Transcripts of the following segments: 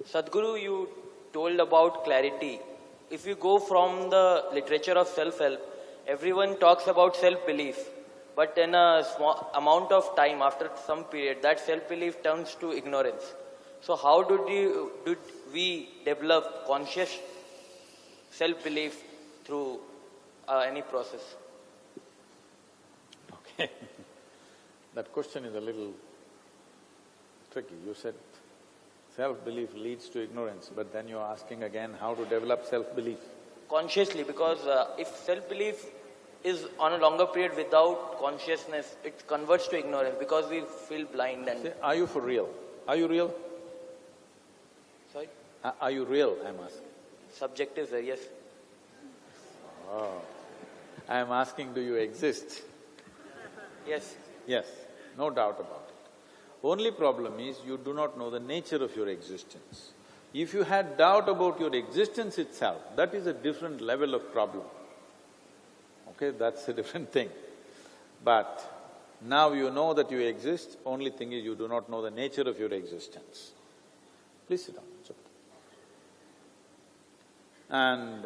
Sadhguru, you told about clarity. If you go from the literature of self-help, everyone talks about self-belief. But in a small amount of time, after some period, that self-belief turns to ignorance. So how did we develop conscious self-belief through any process? Okay. That question is a little tricky. You said self-belief leads to ignorance, but then you're asking again how to develop self-belief. Consciously, because if self-belief is on a longer period without consciousness, it converts to ignorance because we feel blind and… Say, are you for real? Are you real? Sorry? Are you real, I'm asking? Subjective, sir, yes. Oh. I'm asking, do you exist? Yes. Yes, no doubt about it. Only problem is you do not know the nature of your existence. If you had doubt about your existence itself, that is a different level of problem. Okay, that's a different thing. But now you know that you exist, only thing is you do not know the nature of your existence. Please sit down, it's okay. And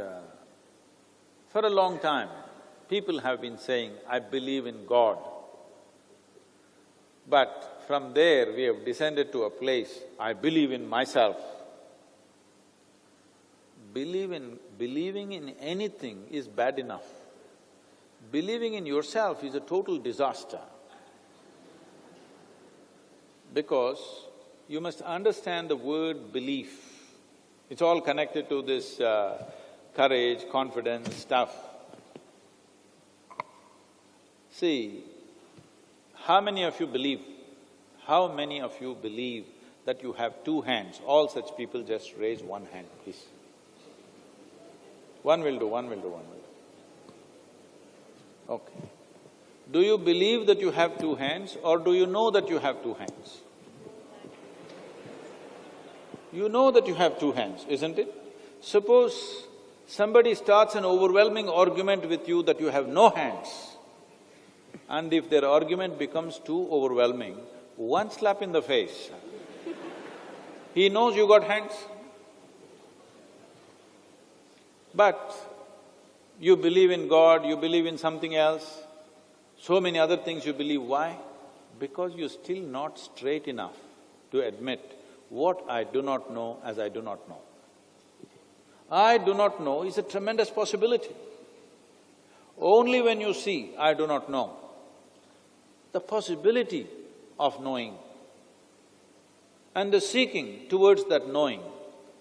for a long time, people have been saying, I believe in God. But from there, we have descended to a place, I believe in myself. Believing in anything is bad enough. Believing in yourself is a total disaster. Because you must understand the word belief. It's all connected to this courage, confidence stuff. See, how many of you believe that you have two hands? All such people just raise one hand, please. One will do. Okay. Do you believe that you have two hands or do you know that you have two hands? You know that you have two hands, isn't it? Suppose somebody starts an overwhelming argument with you that you have no hands, and if their argument becomes too overwhelming, one slap in the face, he knows you got hands. But you believe in God, you believe in something else, so many other things you believe. Why? Because you're still not straight enough to admit what I do not know as I do not know. I do not know is a tremendous possibility. Only when you see I do not know, the possibility of knowing and the seeking towards that knowing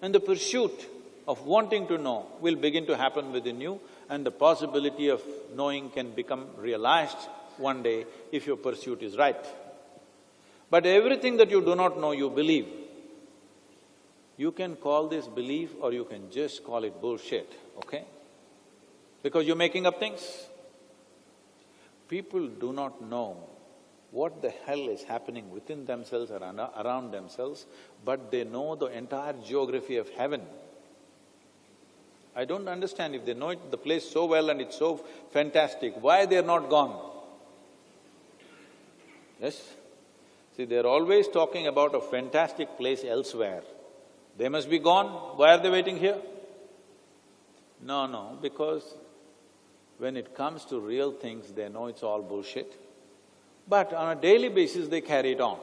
and the pursuit of wanting to know will begin to happen within you, and the possibility of knowing can become realized one day if your pursuit is right. But everything that you do not know, you believe. You can call this belief or you can just call it bullshit, okay? Because you're making up things. People do not know what the hell is happening within themselves or around themselves, but they know the entire geography of heaven. I don't understand, if they know the place so well and it's so fantastic, why they're not gone? Yes? See, they're always talking about a fantastic place elsewhere. They must be gone, why are they waiting here? No, because when it comes to real things, they know it's all bullshit. But on a daily basis, they carry it on.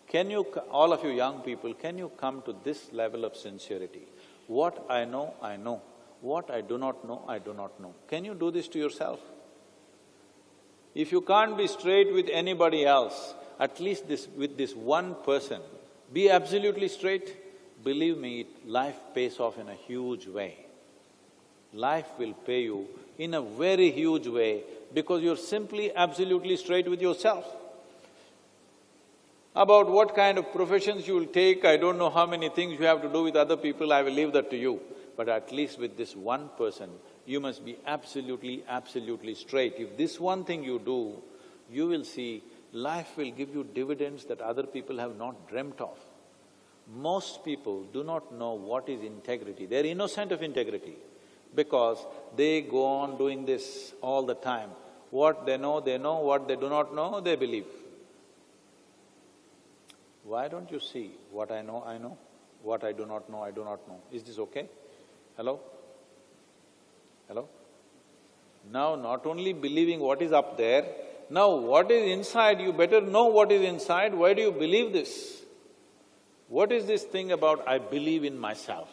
Can you… all of you young people, can you come to this level of sincerity? What I know, I know. What I do not know, I do not know. Can you do this to yourself? If you can't be straight with anybody else, at least with this one person, be absolutely straight. Believe me, life pays off in a huge way. Life will pay you in a very huge way because you're simply absolutely straight with yourself. About what kind of professions you will take, I don't know how many things you have to do with other people, I will leave that to you. But at least with this one person, you must be absolutely straight. If this one thing you do, you will see life will give you dividends that other people have not dreamt of. Most people do not know what is integrity. They're innocent of integrity because they go on doing this all the time. What they know, what they do not know, they believe. Why don't you see what I know, I know? What I do not know, I do not know. Is this okay? Hello? Hello? Now, not only believing what is up there, now what is inside, you better know what is inside. Why do you believe this? What is this thing about, I believe in myself?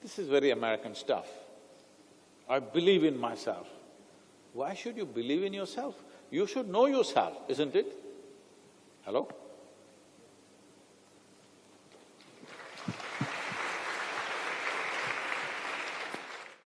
This is very American stuff. I believe in myself. Why should you believe in yourself? You should know yourself, isn't it? Hello?